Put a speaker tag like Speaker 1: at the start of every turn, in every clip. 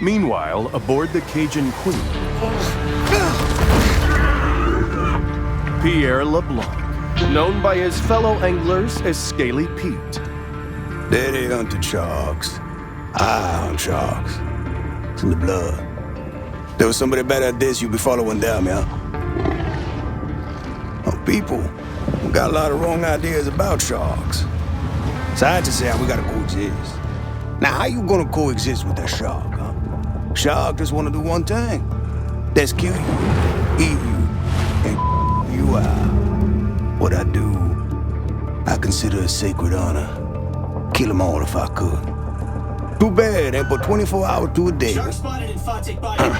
Speaker 1: Meanwhile, aboard the Cajun Queen, Pierre LeBlanc, known by his fellow anglers as Scaly Pete.
Speaker 2: Daddy hunted sharks. I hunt sharks. It's in the blood. There was somebody better at this, you be following down, man. Oh, people got a lot of wrong ideas about sharks. So I just say we gotta coexist. Now, how you gonna coexist with that shark, huh? Shark just wanna do one thing. That's kill you, eat you, and you out. What I do, I consider a sacred honor. Kill them all if I could. Too bad, ain't but 24 hours to a day.
Speaker 3: Shark spotted in Fatik Bayou.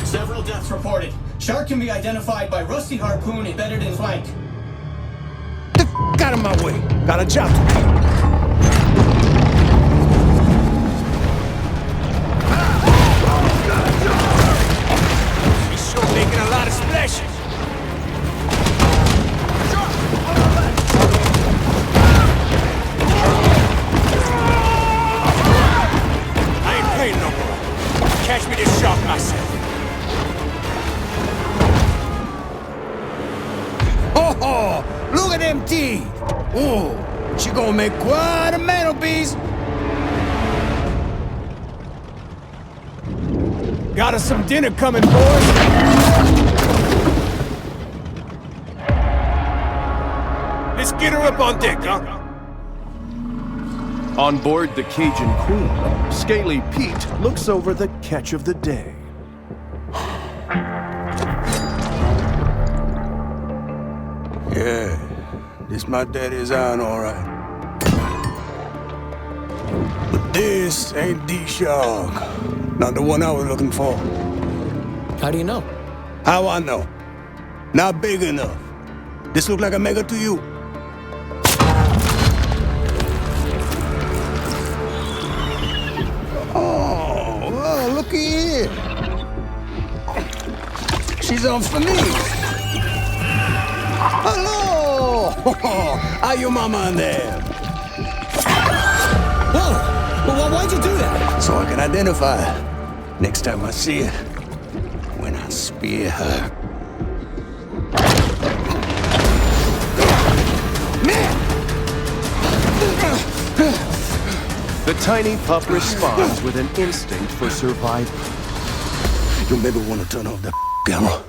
Speaker 3: Several deaths reported. Shark can be identified by rusty harpoon embedded in flank.
Speaker 2: Get the out of my way. Got a job to do.
Speaker 4: He's sure making a lot of splashes. Catch me this shark myself.
Speaker 2: Oh, look at them teeth. Oh, she gonna make quite a mantelpiece.
Speaker 4: Got us some dinner coming, boys. Let's get her up on deck, huh?
Speaker 1: On board the Cajun Queen, Scaly Pete looks over the catch of the day.
Speaker 2: Yeah, this my daddy's iron, all right. But this ain't the shark. Not the one I was looking for.
Speaker 5: How do you know?
Speaker 2: How I know? Not big enough. This look like a mega to you? Oh, looky here. She's on for me. Hello! How you mama in there?
Speaker 5: Whoa! Well, why'd you do that?
Speaker 2: So I can identify her next time I see her. When I spear her.
Speaker 1: The tiny pup responds with an instinct for survival.
Speaker 2: You maybe want to turn off that camera.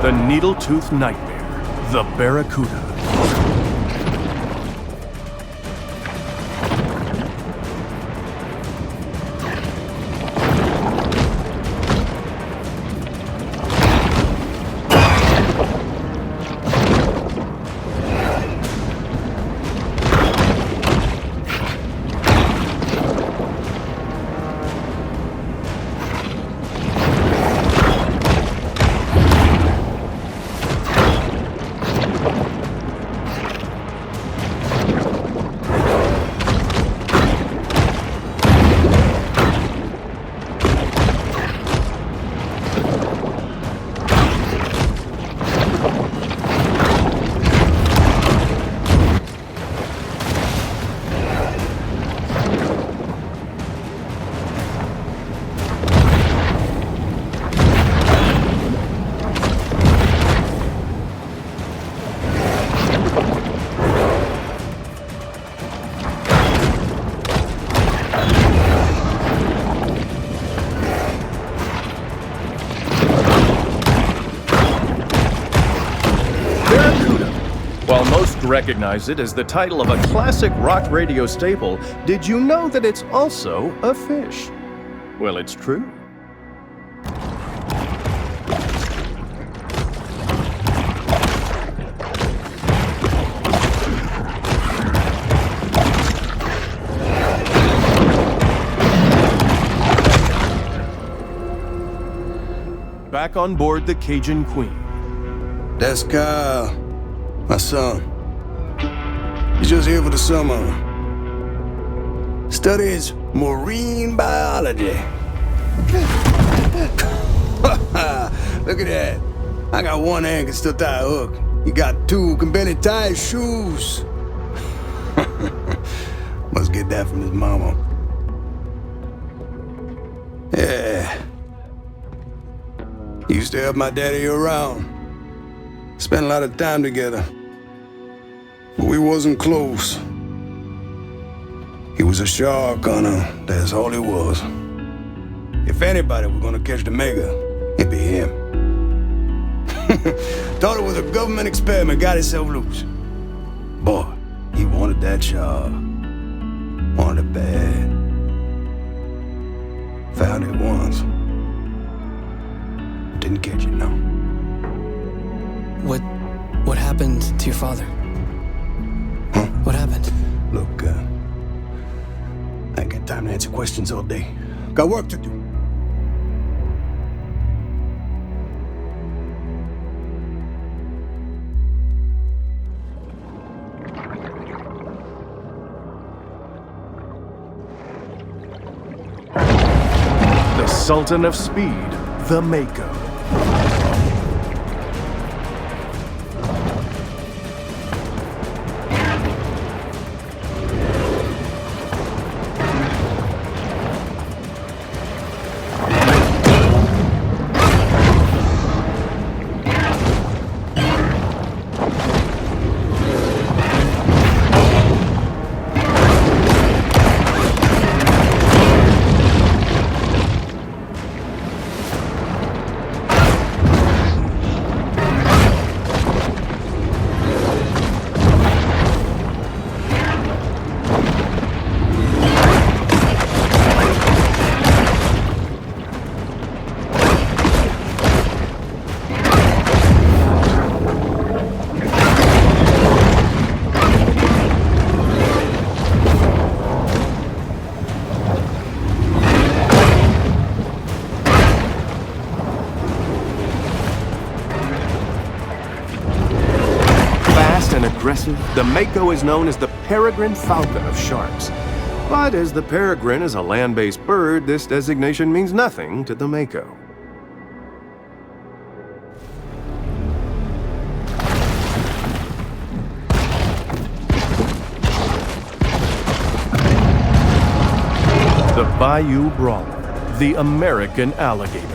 Speaker 1: The needle-toothed nightmare, the Barracuda. recognize it as the title of a classic rock radio staple, did you know that it's also a fish? Well, it's true. Back on board the Cajun Queen.
Speaker 2: That's Kyle, my son. He's just here for the summer. Studies marine biology. Look at that. I got one hand can still tie a hook. You got two can barely tie his shoes. Must get that from his mama. Yeah. He used to help my daddy around. Spent a lot of time together. But we wasn't close. He was a shark hunter, that's all he was. If anybody were gonna catch the mega, it'd be him. Thought it was a government experiment, got himself loose. Boy, he wanted that shark. Wanted it bad. Found it once. Didn't catch it, no.
Speaker 5: What happened to your father?
Speaker 2: Huh?
Speaker 5: What happened?
Speaker 2: Look, I ain't got time to answer questions all day. Got work to do.
Speaker 1: The Sultan of Speed, the Mako. The Mako is known as the peregrine falcon of sharks. But as the peregrine is a land-based bird, this designation means nothing to the Mako. The Bayou Brawler, the American Alligator.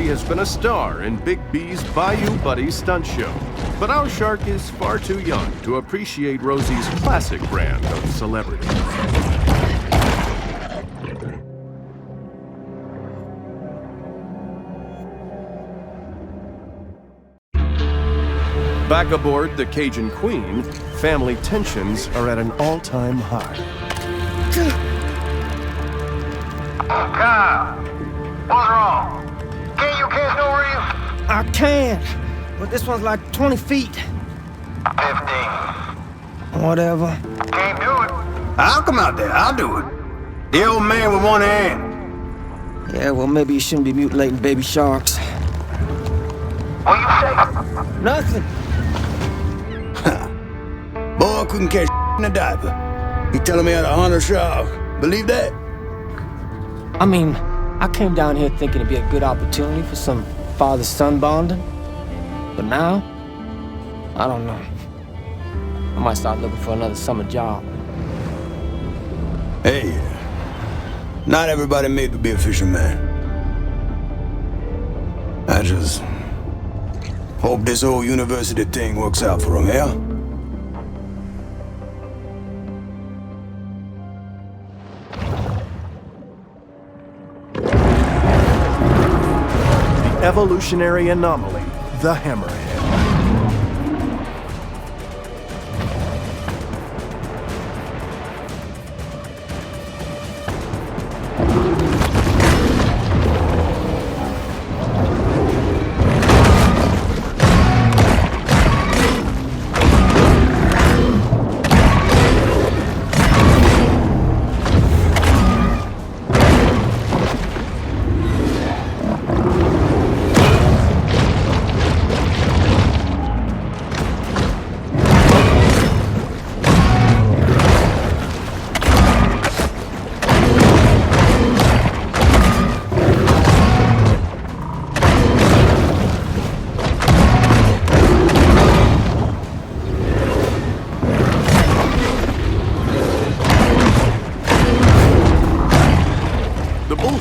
Speaker 1: Has been a star in Big B's Bayou Buddy stunt show. But our shark is far too young to appreciate Rosie's classic brand of celebrity. Back aboard the Cajun Queen, family tensions are at an all-time high.
Speaker 6: Kyle, what's wrong? Can you catch no reef?
Speaker 7: I can, but this one's like 20 feet.
Speaker 6: 15.
Speaker 7: Whatever.
Speaker 6: Can't do it.
Speaker 2: I'll come out there, I'll do it. The old man with one hand.
Speaker 7: Yeah, well, maybe you shouldn't be mutilating baby sharks.
Speaker 6: What you say?
Speaker 7: Nothing.
Speaker 2: Boy couldn't catch in a diaper. He telling me how to hunt a shark. Believe that?
Speaker 7: I mean, I came down here thinking it'd be a good opportunity for some father-son bonding. But now, I don't know. I might start looking for another summer job.
Speaker 2: Hey, not everybody made to be a fisherman. I just hope this whole university thing works out for him, yeah?
Speaker 1: The evolutionary anomaly, the Hammerhead.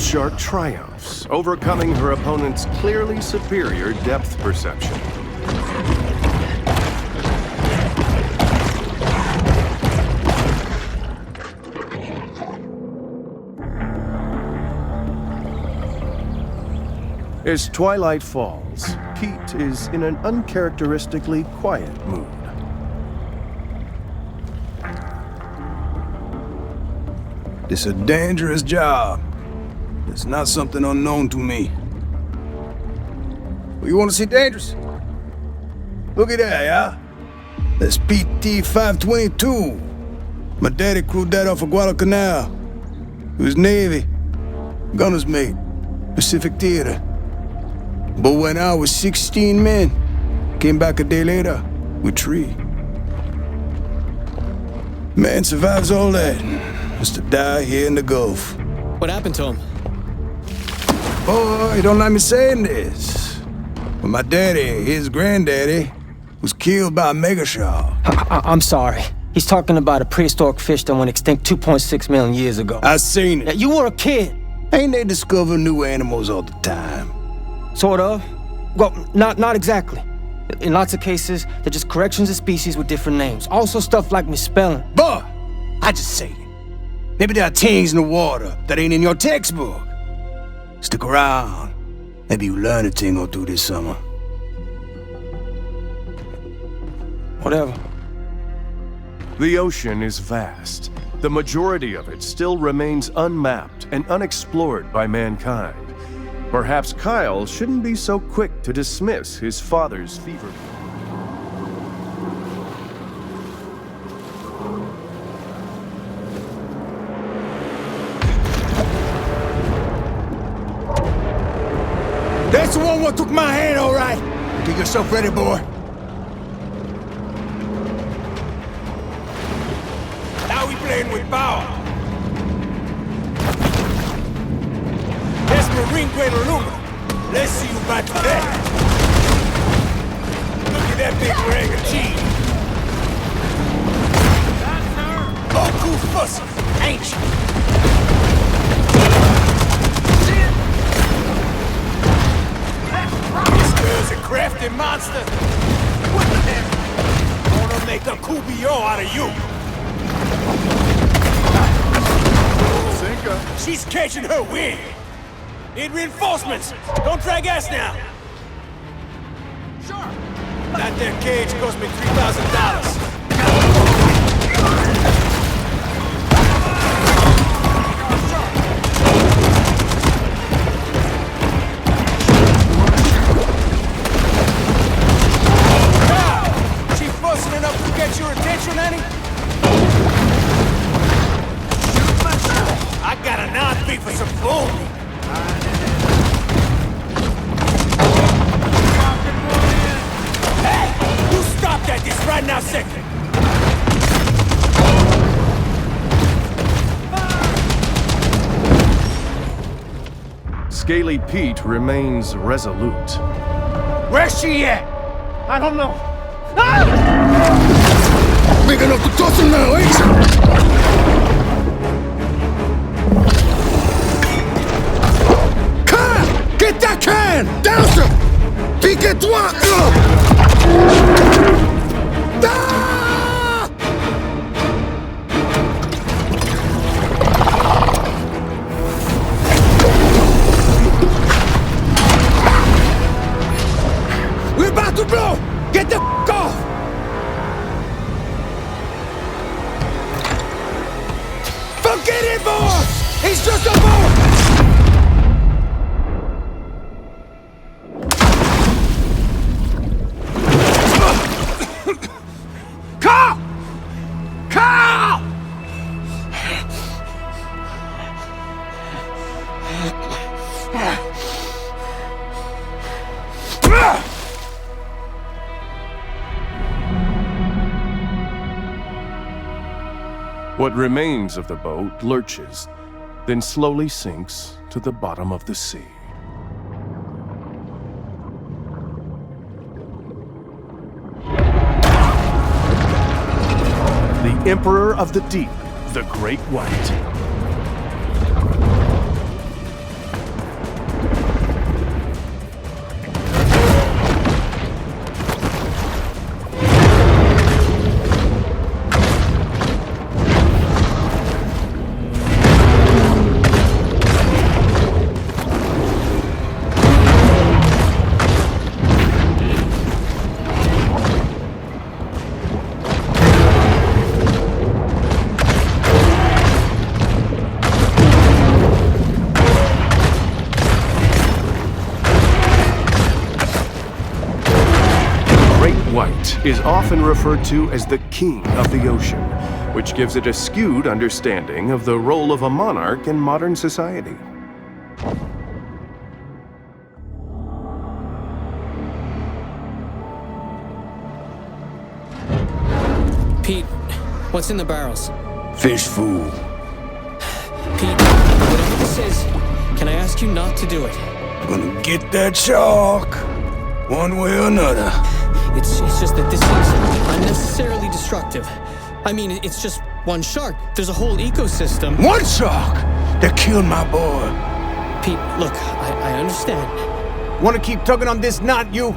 Speaker 1: Shark triumphs, overcoming her opponent's clearly superior depth perception. As twilight falls, Pete is in an uncharacteristically quiet mood.
Speaker 2: This is a dangerous job. It's not something unknown to me. Well, you want to see dangerous? Look at that, yeah? That's PT 522. My daddy crewed that off of Guadalcanal. It was Navy. Gunner's mate. Pacific Theater. But when I was 16 men, came back a day later with 3. Man survives all that. Just to die here in the Gulf.
Speaker 5: What happened to him?
Speaker 2: Boy, you don't like me saying this. But my daddy, his granddaddy, was killed by a mega shark.
Speaker 7: I'm sorry. He's talking about a prehistoric fish that went extinct 2.6 million years ago.
Speaker 2: I seen
Speaker 7: Yeah,
Speaker 2: it.
Speaker 7: you were a kid.
Speaker 2: Ain't they discover new animals all the time?
Speaker 7: Sort of. Well, not exactly. In lots of cases, they're just corrections of species with different names. Also stuff like misspelling.
Speaker 2: But I just say it. Maybe there are things in the water that ain't in your textbook. Stick around. Maybe you learn a thing or two this summer.
Speaker 7: Whatever.
Speaker 1: The ocean is vast. The majority of it still remains unmapped and unexplored by mankind. Perhaps Kyle shouldn't be so quick to dismiss his father's fever.
Speaker 2: That's the one what took my hand, all right. Get yourself ready, boy.
Speaker 4: Now we playing with power. That's marine grade aluminum. Let's see you back to that. Look at that big rag of cheese. Oh, cool fussy, ain't you? This girl's a crafty monster. What the heck? Gonna make a coupillon out of you. She's catching her wind. Need reinforcements. Don't drag ass now. Sure. That there cage cost me $3,000. She fussing enough to get your attention, Annie? I got a non-beat for some food. Hey! You stop that this right now, second!
Speaker 1: Scaly Pete remains resolute.
Speaker 4: Where's she at?
Speaker 7: I don't know.
Speaker 2: Big enough to toss him now, ain't you? Can! Get that can! Douse him! Pique-toi! Ah! We're about to blow! Get the off! Forget it, boss! He's just a boat! Carl! Carl!
Speaker 1: What remains of the boat lurches, then slowly sinks to the bottom of the sea. The Emperor of the Deep, the Great White. Is often referred to as the king of the ocean, which gives it a skewed understanding of the role of a monarch in modern society.
Speaker 5: Pete, what's in the barrels?
Speaker 2: Fish food.
Speaker 5: Pete, whatever this is, can I ask you not to do it?
Speaker 2: Gonna get that shark, one way or another.
Speaker 5: It's just that this is unnecessarily destructive. I mean, it's just one shark. There's a whole ecosystem.
Speaker 2: One shark that killed my boy.
Speaker 5: Pete, look, I understand.
Speaker 4: Wanna keep tugging on this knot, you?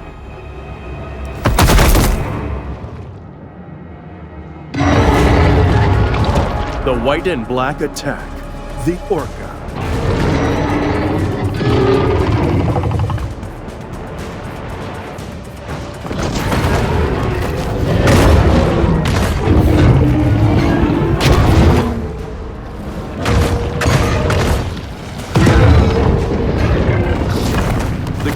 Speaker 1: The white and black attack, the Orca.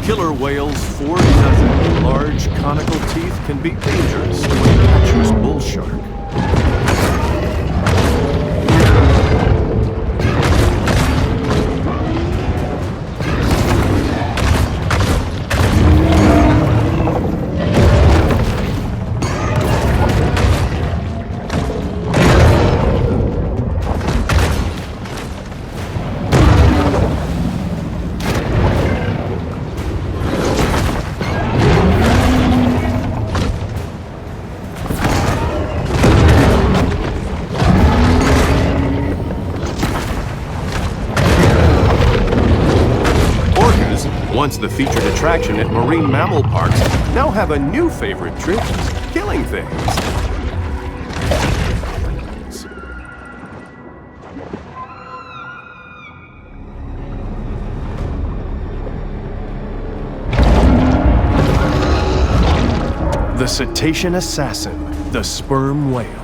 Speaker 1: Killer whale's 4 dozen large conical teeth can be dangerous to a treacherous bull shark. Once the featured attraction at marine mammal parks, now have a new favorite trick, killing things. The cetacean assassin, the sperm whale.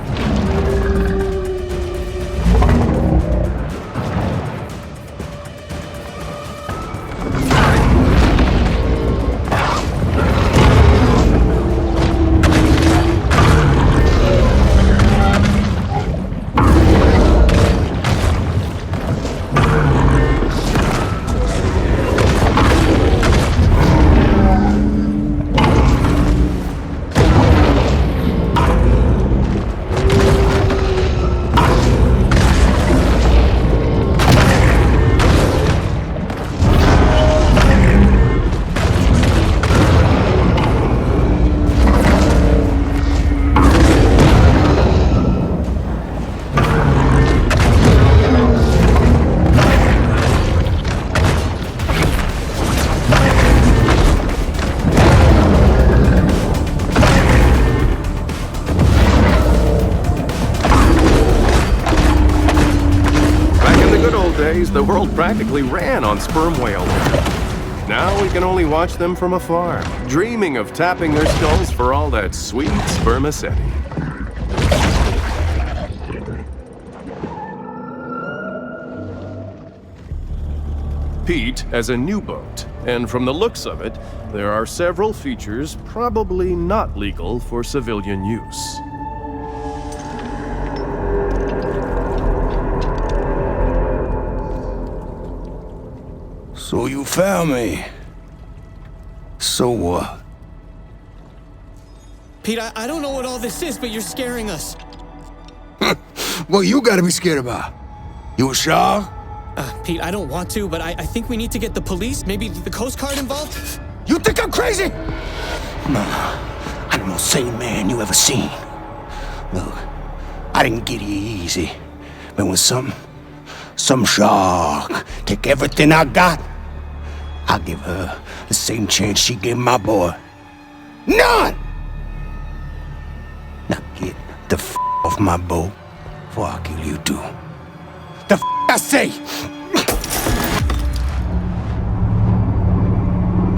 Speaker 1: old days, the world practically ran on sperm whale. Now we can only watch them from afar, dreaming of tapping their skulls for all that sweet spermaceti. Pete has a new boat, and from the looks of it, there are several features probably not legal for civilian use.
Speaker 2: So you found me. So what?
Speaker 5: Pete, I don't know what all this is, but you're scaring us.
Speaker 2: What you gotta be scared about? You a shark?
Speaker 5: Pete, I don't want to, but I think we need to get the police, maybe the Coast Guard involved?
Speaker 2: You think I'm crazy? No, I'm the most sane man you ever seen. Look, I didn't get here easy. But when some shark take everything I got, I'll give her the same chance she gave my boy. None! Now get the f off my boat before I kill you too. The f I say!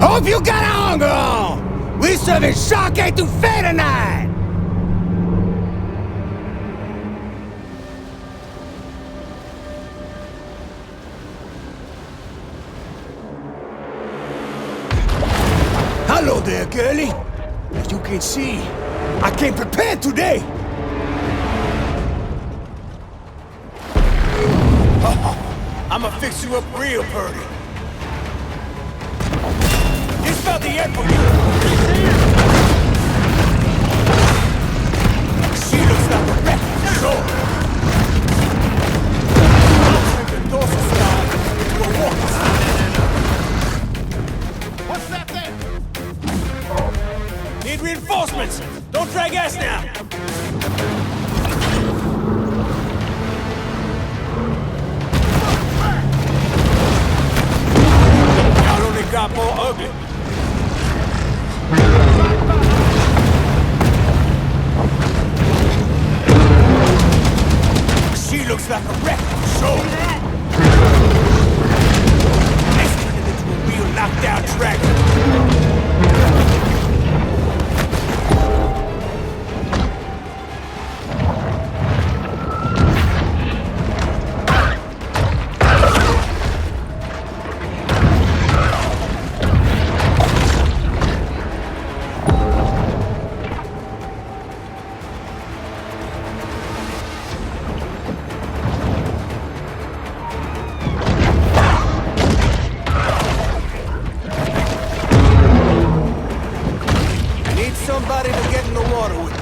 Speaker 2: Hope you got a hunger on! We serving shark etouffee tonight! Hello there, girlie. As you can see, I came prepared today.
Speaker 4: I'ma fix you up real pretty. It's about the end for you. She looks like a wreck, sure. I'll turn the dorsal side into a walking side. What's that there? Need reinforcements. Don't drag ass now. Got more ugly. She looks like a wreck, sure. Let's turn it into a real knockdown dragon. Somebody to get in the water with.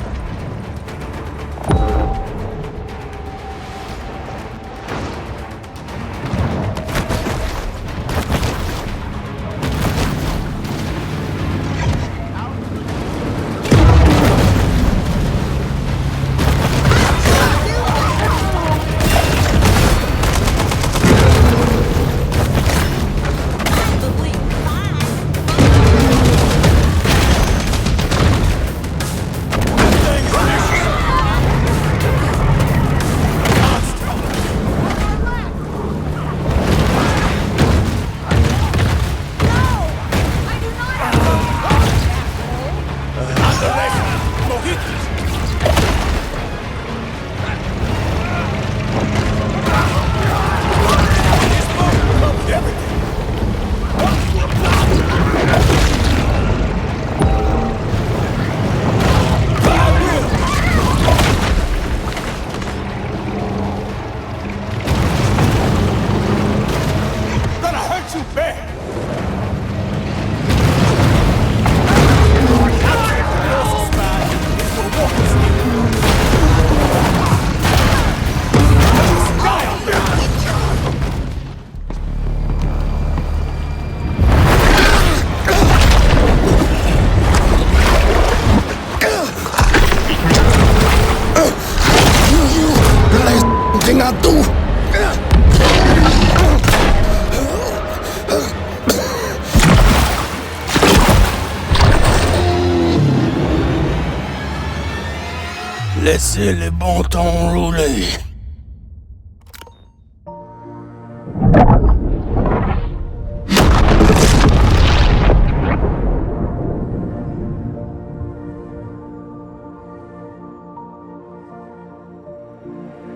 Speaker 4: Laissez les bons temps rouler.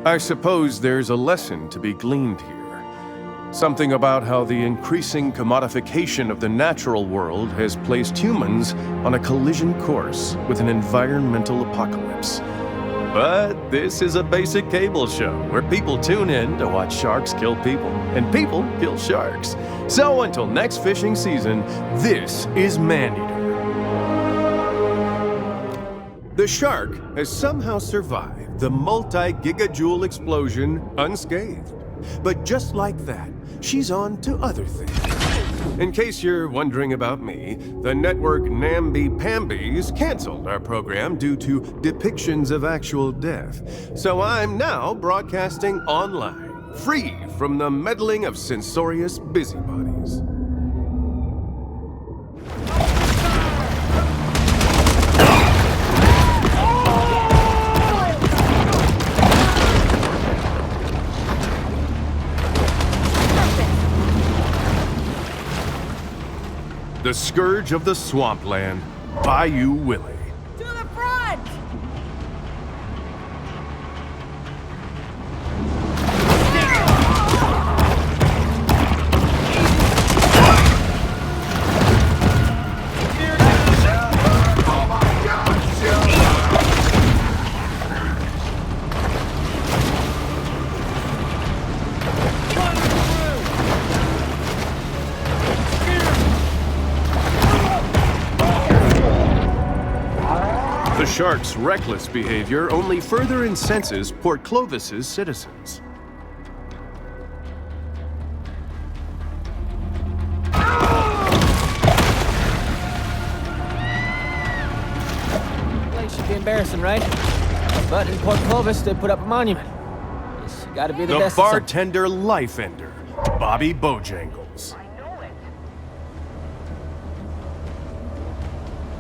Speaker 1: I suppose there's a lesson to be gleaned here. Something about how the increasing commodification of the natural world has placed humans on a collision course with an environmental apocalypse. But this is a basic cable show where people tune in to watch sharks kill people, and people kill sharks. So until next fishing season, this is Maneater. The shark has somehow survived the multi-gigajoule explosion unscathed. But just like that, she's on to other things. In case you're wondering about me, the network Namby-Pambies canceled our program due to depictions of actual death. So I'm now broadcasting online, free from the meddling of censorious busybodies. The scourge of the swampland, Bayou Willy.
Speaker 8: To the front!
Speaker 1: The shark's reckless behavior only further incenses Port Clovis's citizens.
Speaker 7: Place should be embarrassing, right? But in Port Clovis, they put up a monument. Guess you gotta be the best.
Speaker 1: The bartender life ender, Bobbie Bojangles.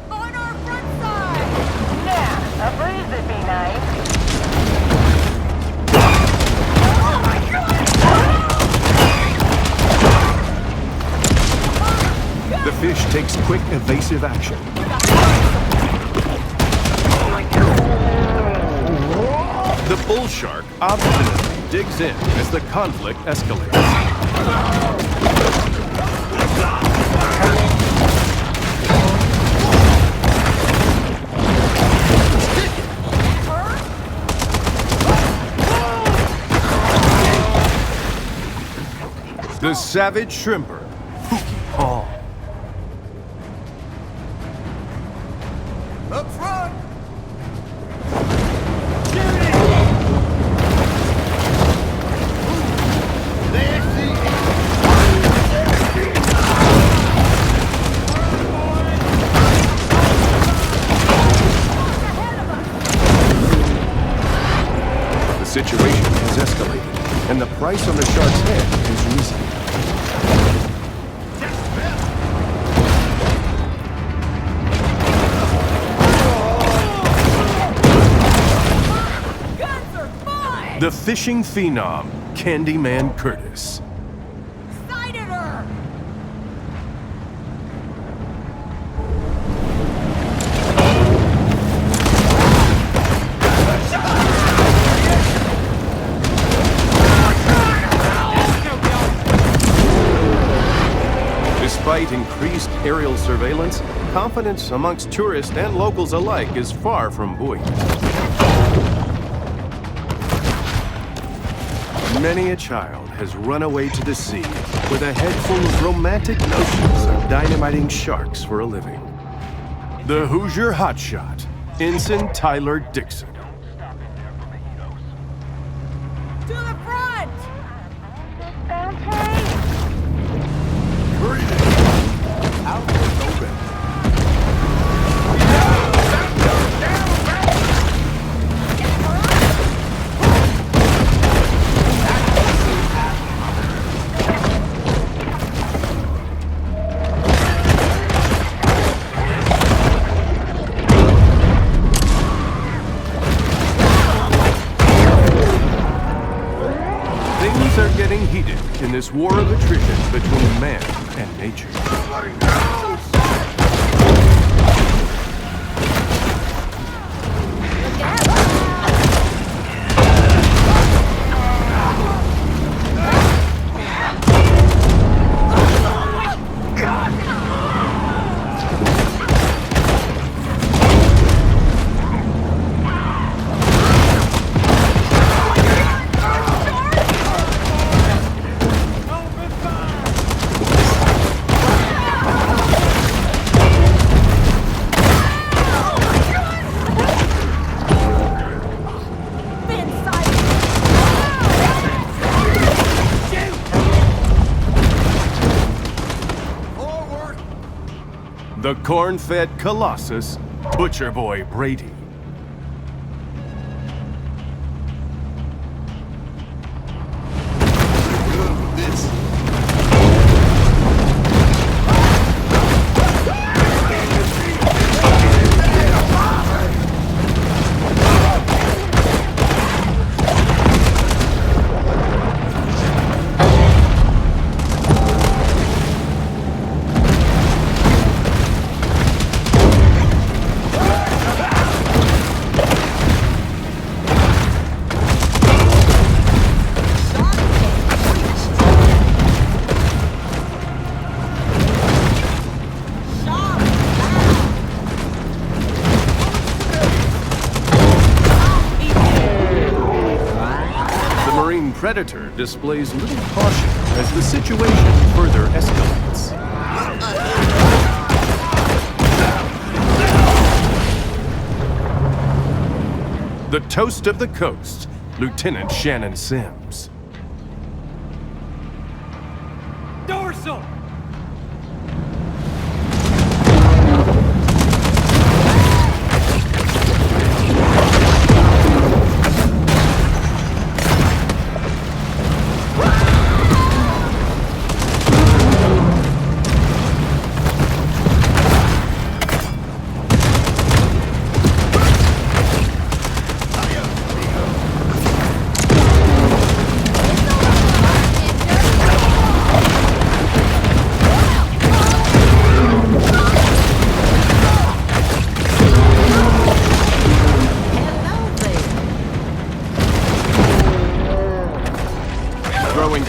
Speaker 8: On our front side!
Speaker 6: Yeah, a breeze would be nice.
Speaker 8: Oh my god!
Speaker 1: The fish takes quick, evasive action. The bull shark obstinately digs in as the conflict escalates. The savage shrimper, Pookie Paul.
Speaker 4: Up front!
Speaker 1: The situation has escalated, and the price on the shark's head has risen.
Speaker 8: Guns are fine!
Speaker 1: The fishing phenom, Candyman Curtis.
Speaker 8: Sighted her!
Speaker 1: Despite increased aerial surveillance, confidence amongst tourists and locals alike is far from buoyant. Many a child has run away to the sea with a head full of romantic notions of dynamiting sharks for a living. The Hoosier hotshot, Ensign Tyler Dixon.
Speaker 8: To the front!
Speaker 1: Things are getting heated in this war of attrition between man and nature. The corn-fed colossus, Butcher Boy Brady. Predator displays little caution as the situation further escalates. The toast of the coast, Lieutenant Shannon Sims.
Speaker 4: Dorsal!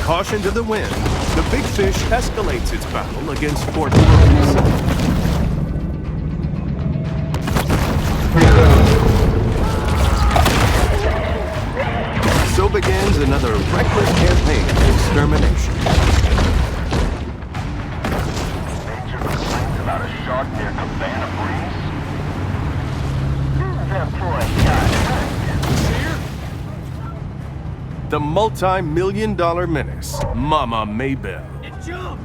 Speaker 1: Caution to the wind, the big fish escalates its battle against Fort Brooks. So begins another reckless campaign of extermination.
Speaker 6: Major complaints about a shark near Cabana Breeze. That boy got hurt.
Speaker 1: The multi-million-dollar menace, Mama Maybelle.
Speaker 4: It jumped!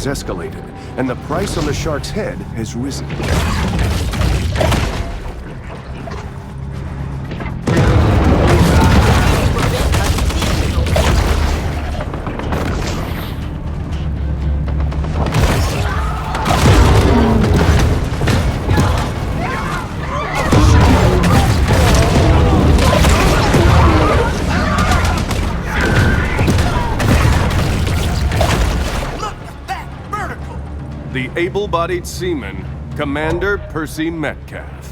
Speaker 1: Escalated, and the price on the shark's head has risen. The able-bodied seaman, Commander Percy Metcalf.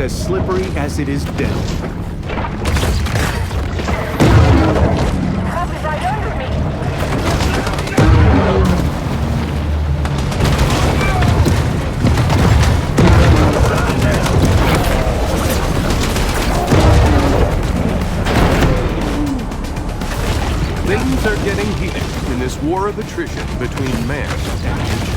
Speaker 1: as slippery as it is deadly.
Speaker 6: Right under me.
Speaker 1: Things are getting heated in this war of attrition between man and nature.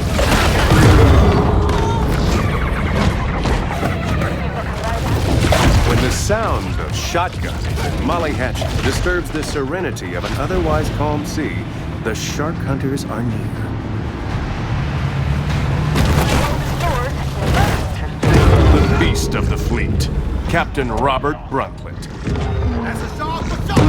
Speaker 1: When the sound of shotguns and mollyhatching disturbs the serenity of an otherwise calm sea, the shark hunters are near. The beast of the fleet, Captain Robert Brunlett.
Speaker 4: That's a shark! What's up?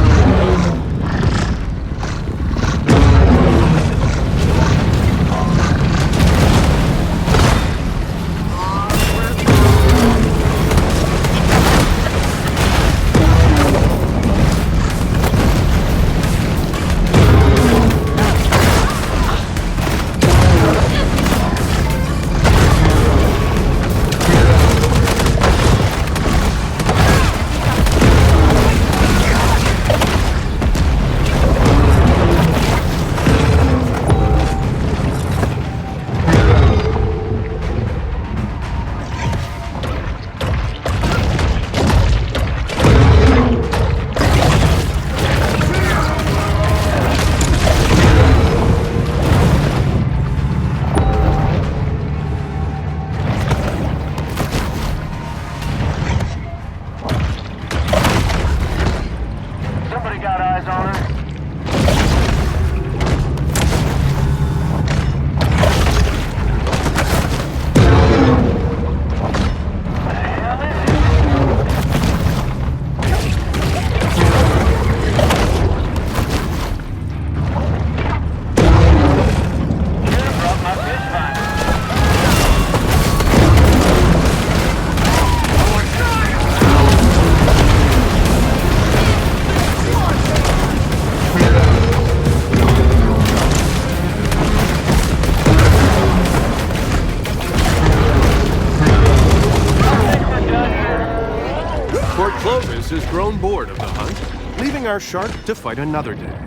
Speaker 1: Has grown bored of the hunt, leaving our shark to fight another day.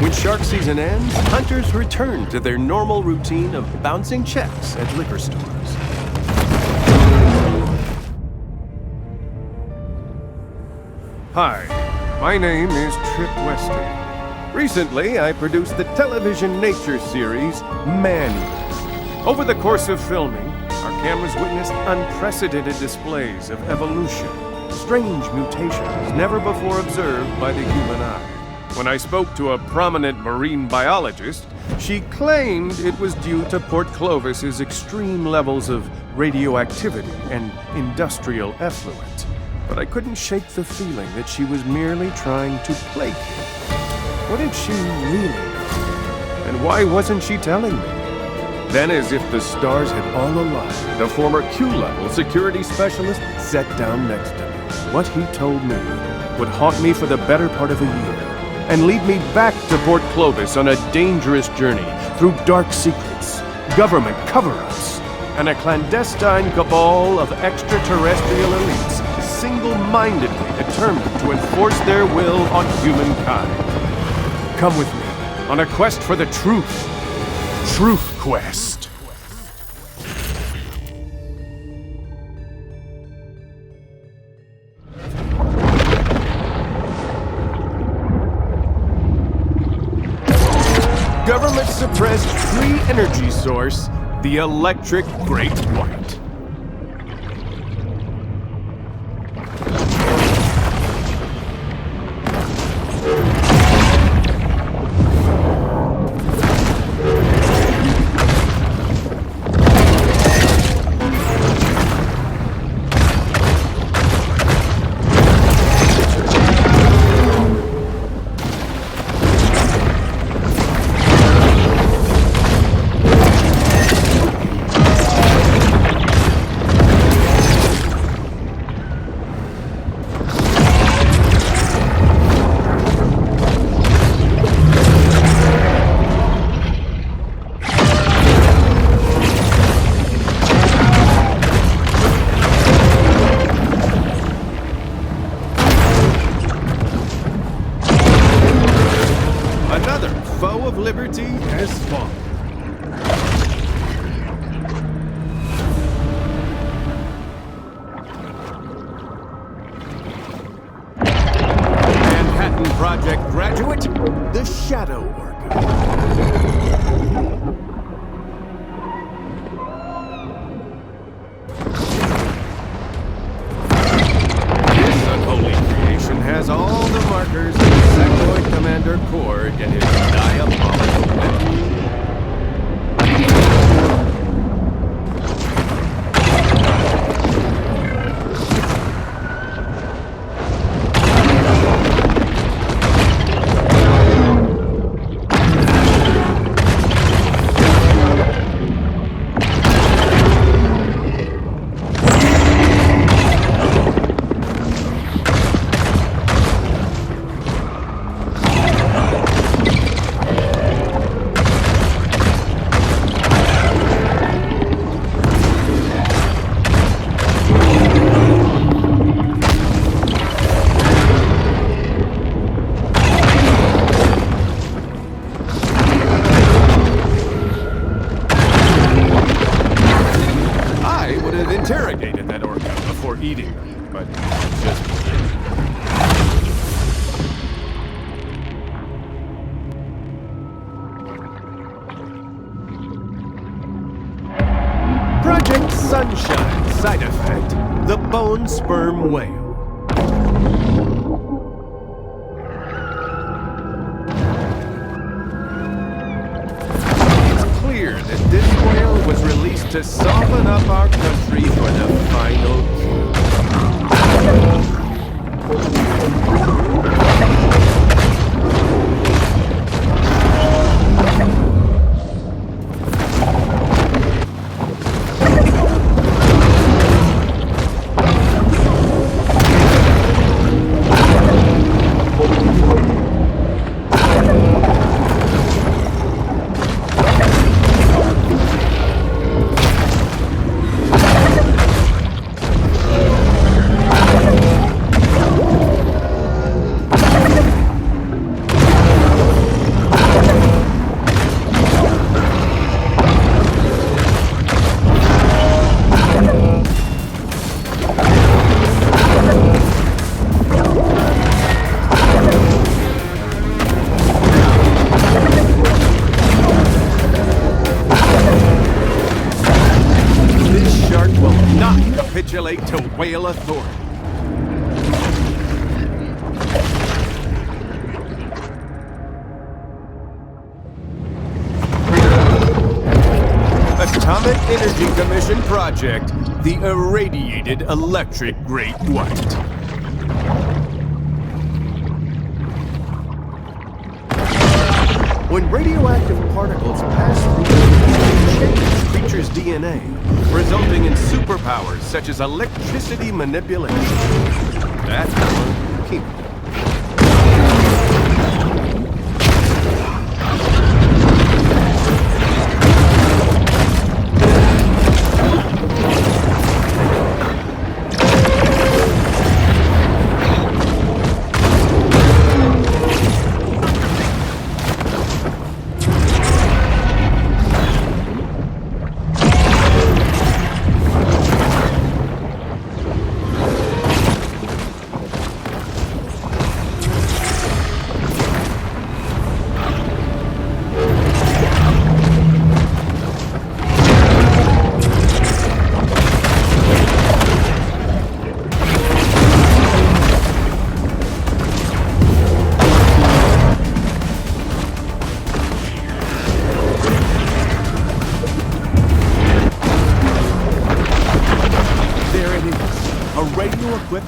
Speaker 1: When shark season ends, hunters return to their normal routine of bouncing checks at liquor stores. Hi, my name is Trip Westy. Recently, I produced the television nature series, Maneater. Over the course of filming, our cameras witnessed unprecedented displays of evolution, strange mutations never before observed by the human eye. When I spoke to a prominent marine biologist, she claimed it was due to Port Clovis's extreme levels of radioactivity and industrial effluent. But I couldn't shake the feeling that she was merely trying to placate. What did she really know? And why wasn't she telling me? Then, as if the stars had all aligned, the former Q-level security specialist sat down next to me. What he told me would haunt me for the better part of a year, and lead me back to Port Clovis on a dangerous journey through dark secrets, government cover-ups, and a clandestine cabal of extraterrestrial elites single-mindedly determined to enforce their will on humankind. Come with me on a quest for the truth. Truth Quest. Government-suppressed free energy source, the Electric Great White. project graduate, the Shadow Orca. This unholy creation has all the markers of the Sectoid Commander Cord and his diabolical weapon. Interrogated that Orca before eating them, but just... Project Sunshine side effect, the bone sperm whale. It's clear that this whale was released to soften up our country for the final kill. Capitulate to whale authority. Atomic Energy Commission project, the Irradiated Electric Great White. When radioactive particles pass through the change creatures' DNA, resulting in superpowers such as electricity manipulation. That's our key.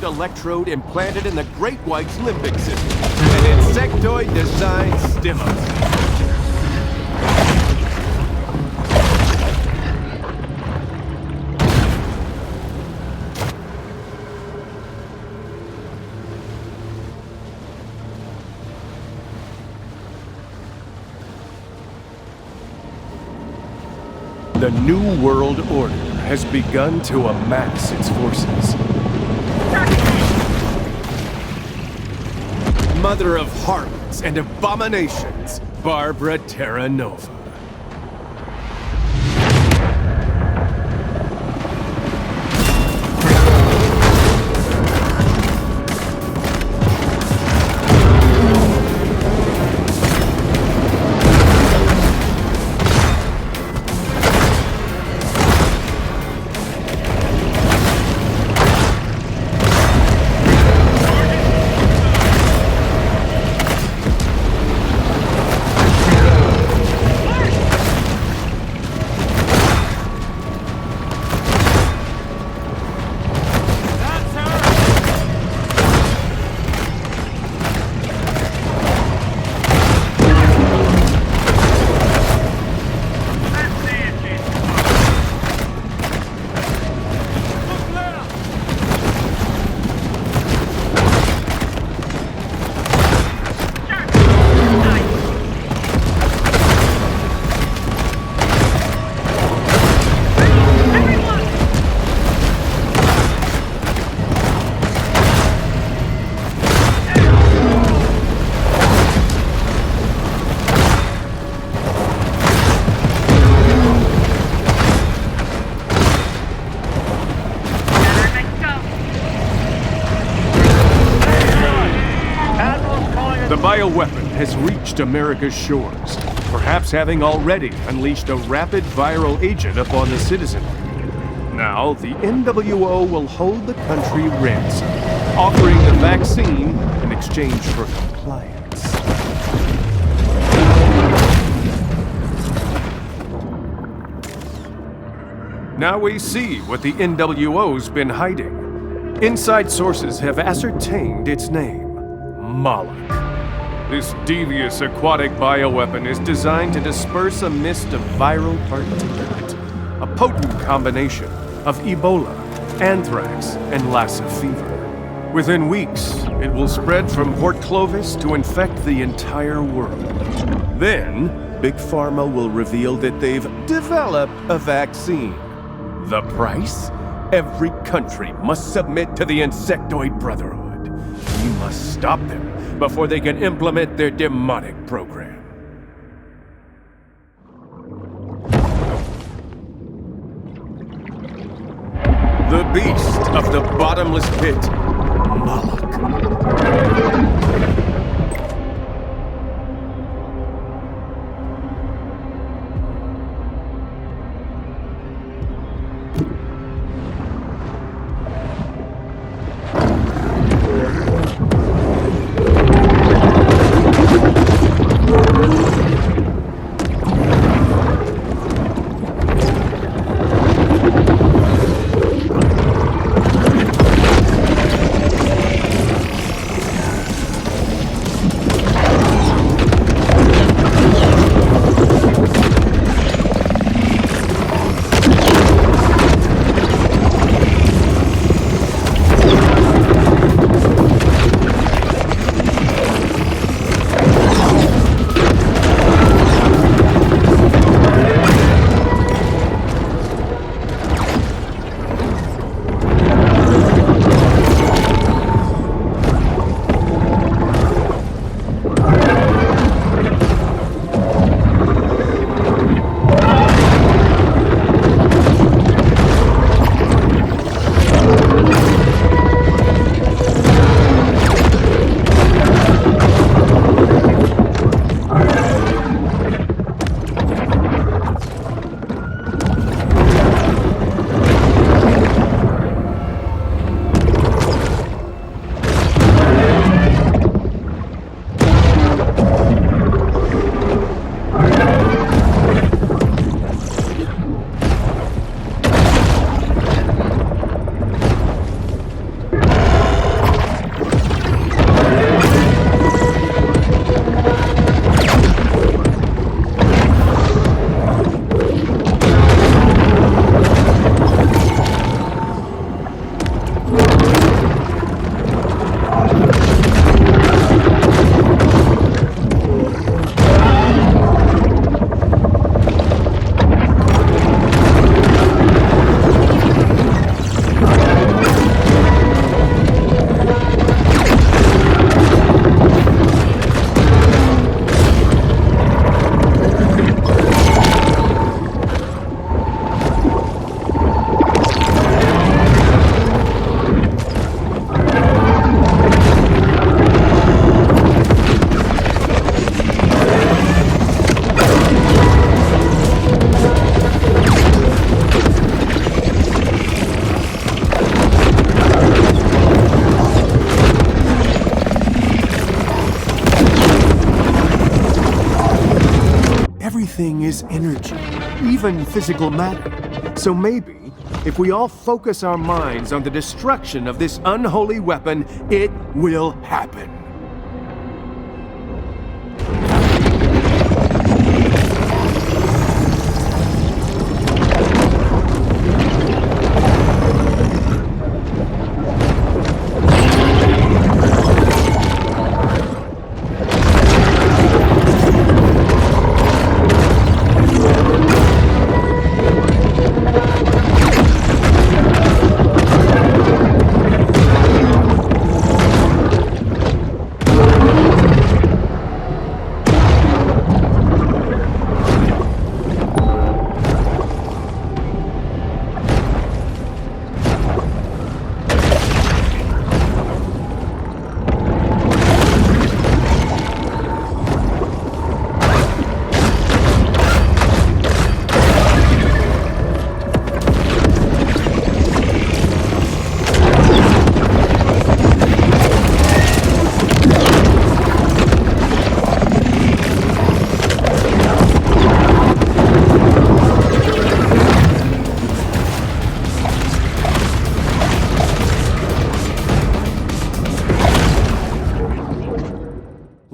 Speaker 1: Electrode implanted in the Great White's limbic system. An insectoid design stimulus. The New World Order has begun to amass its forces. Mother of harlots and abominations, Barbara Terranova. The bioweapon has reached America's shores, perhaps having already unleashed a rapid viral agent upon the citizenry. Now, the NWO will hold the country ransom, offering the vaccine in exchange for compliance. Now we see what the NWO's been hiding. Inside sources have ascertained its name, M.O.L.O.C.H. This devious aquatic bioweapon is designed to disperse a mist of viral particulate, a potent combination of Ebola, anthrax, and Lassa fever. Within weeks, it will spread from Port Clovis to infect the entire world. Then, Big Pharma will reveal that they've developed a vaccine. The price? Every country must submit to the Insectoid Brotherhood. We must stop them before they can implement their demonic program. The beast of the bottomless pit, M.O.L.O.C.H. Everything is energy, even physical matter. So maybe, if we all focus our minds on the destruction of this unholy weapon, it will happen.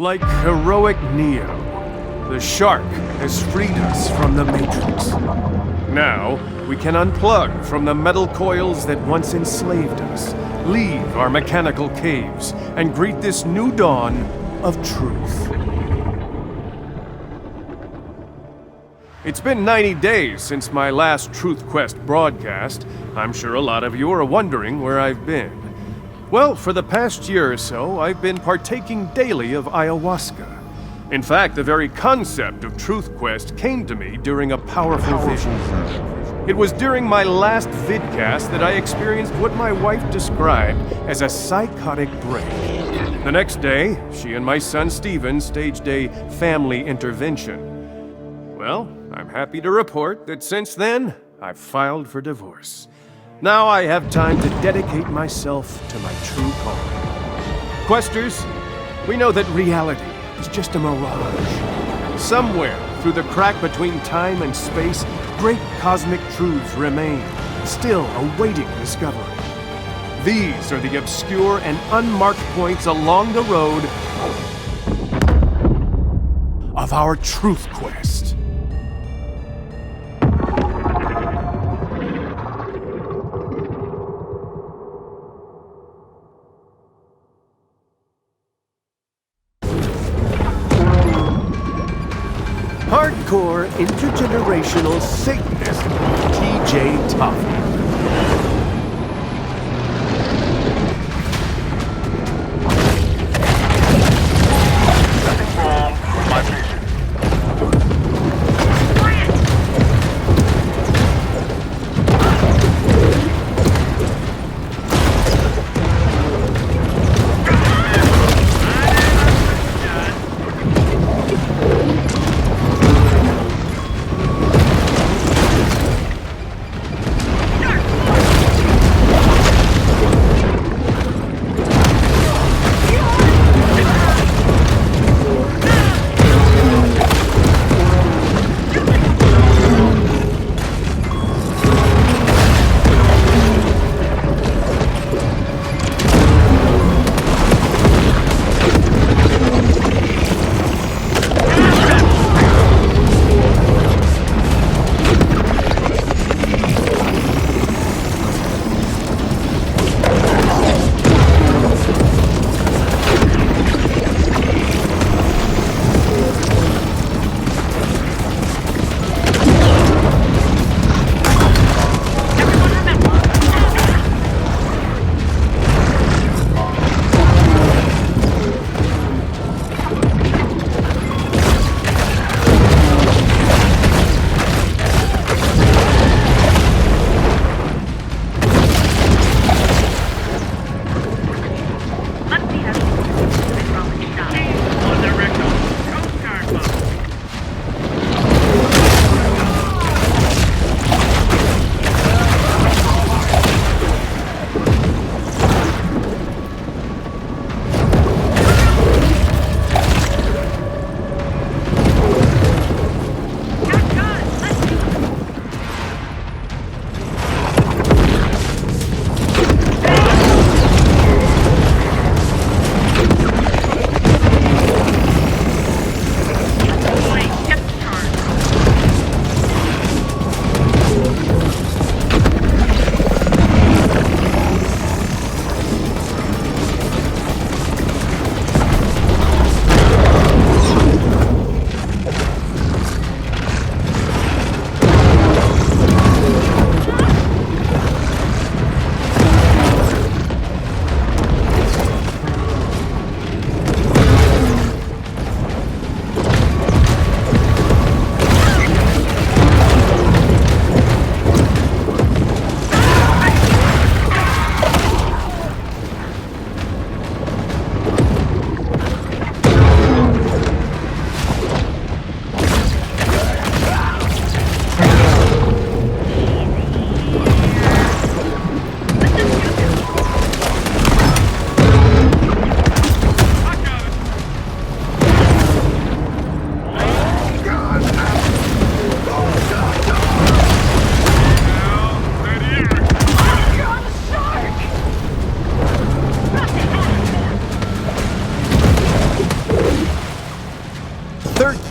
Speaker 1: Like heroic Neo, the shark has freed us from the Matrix. Now, we can unplug from the metal coils that once enslaved us, leave our mechanical caves, and greet this new dawn of truth. It's been 90 days since my last Truth Quest broadcast. I'm sure a lot of you are wondering where I've been. Well, for the past year or so, I've been partaking daily of ayahuasca. In fact, the very concept of Truth Quest came to me during a powerful vision. It was during my last vidcast that I experienced what my wife described as a psychotic break. The next day, she and my son Steven staged a family intervention. Well, I'm happy to report that since then, I've filed for divorce. Now I have time to dedicate myself to my true calling. Questers, we know that reality is just a mirage. Somewhere through the crack between time and space, great cosmic truths remain, still awaiting discovery. These are the obscure and unmarked points along the road of our Truth Quest. Hardcore intergenerational Satanist T.J. Toffler.
Speaker 6: Nothing wrong with my vision.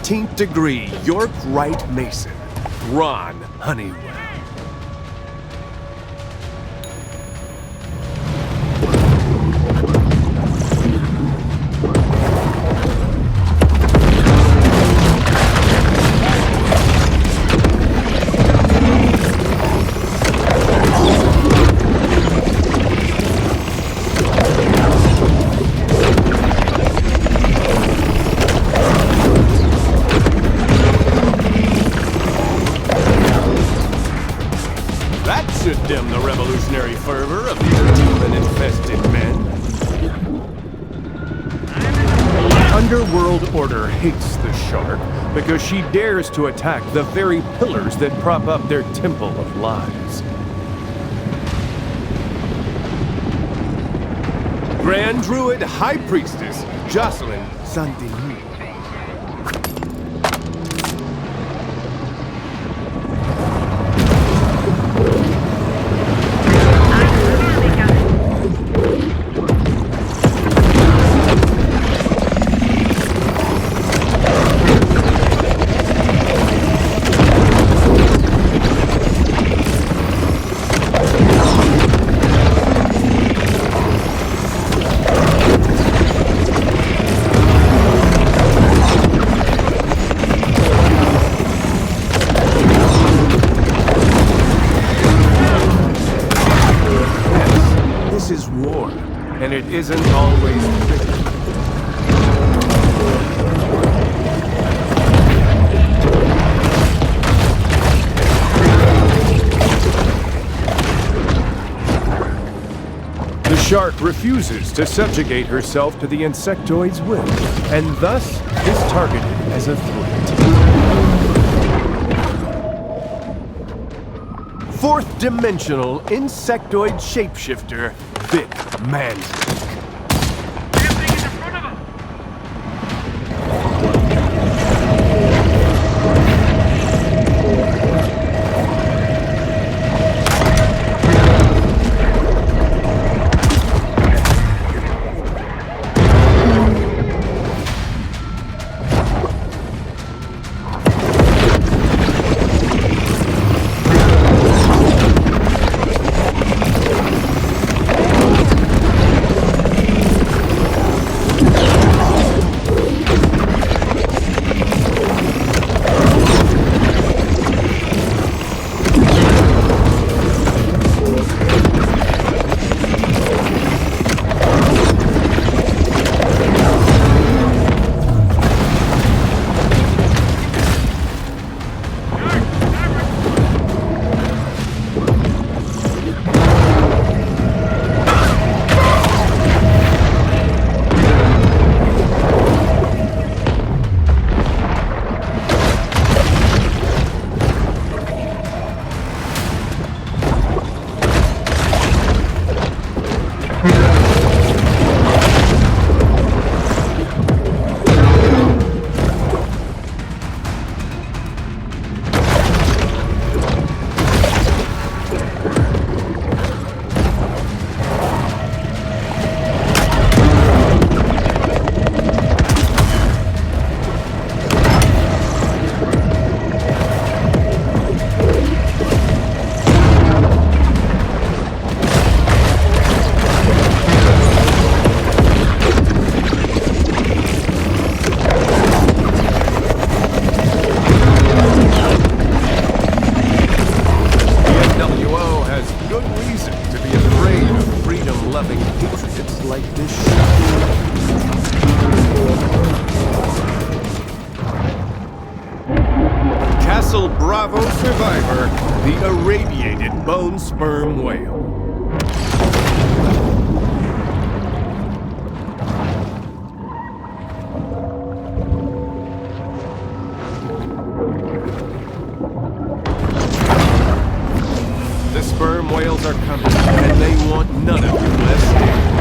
Speaker 1: 13th degree York Rite Mason, Ron Honeywell. Dim the revolutionary fervor of these demon-infested men. Underworld Order hates the shark because she dares to attack the very pillars that prop up their temple of lies. Grand Druid High Priestess Jocelyn St. And it isn't always pretty. The shark refuses to subjugate herself to the insectoid's will, and thus is targeted as a threat. Fourth-dimensional insectoid shapeshifter, Vic Mandrake. Bravo survivor, the irradiated bone sperm whale. The sperm whales are coming, and they want none of you less dead.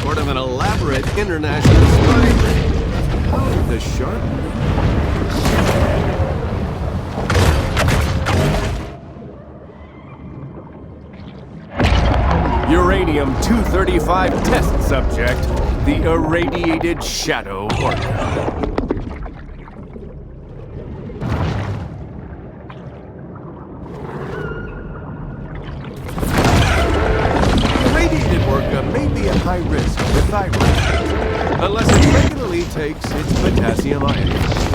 Speaker 1: sort of an elaborate international spy ring. How did the shark? Uranium-235 test subject, the irradiated shadow Orca. May be at high risk with thyroid, unless it regularly takes its potassium iodide.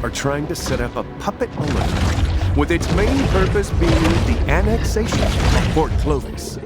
Speaker 1: Are trying to set up a puppet balloon, with its main purpose being the annexation of Port Clovis.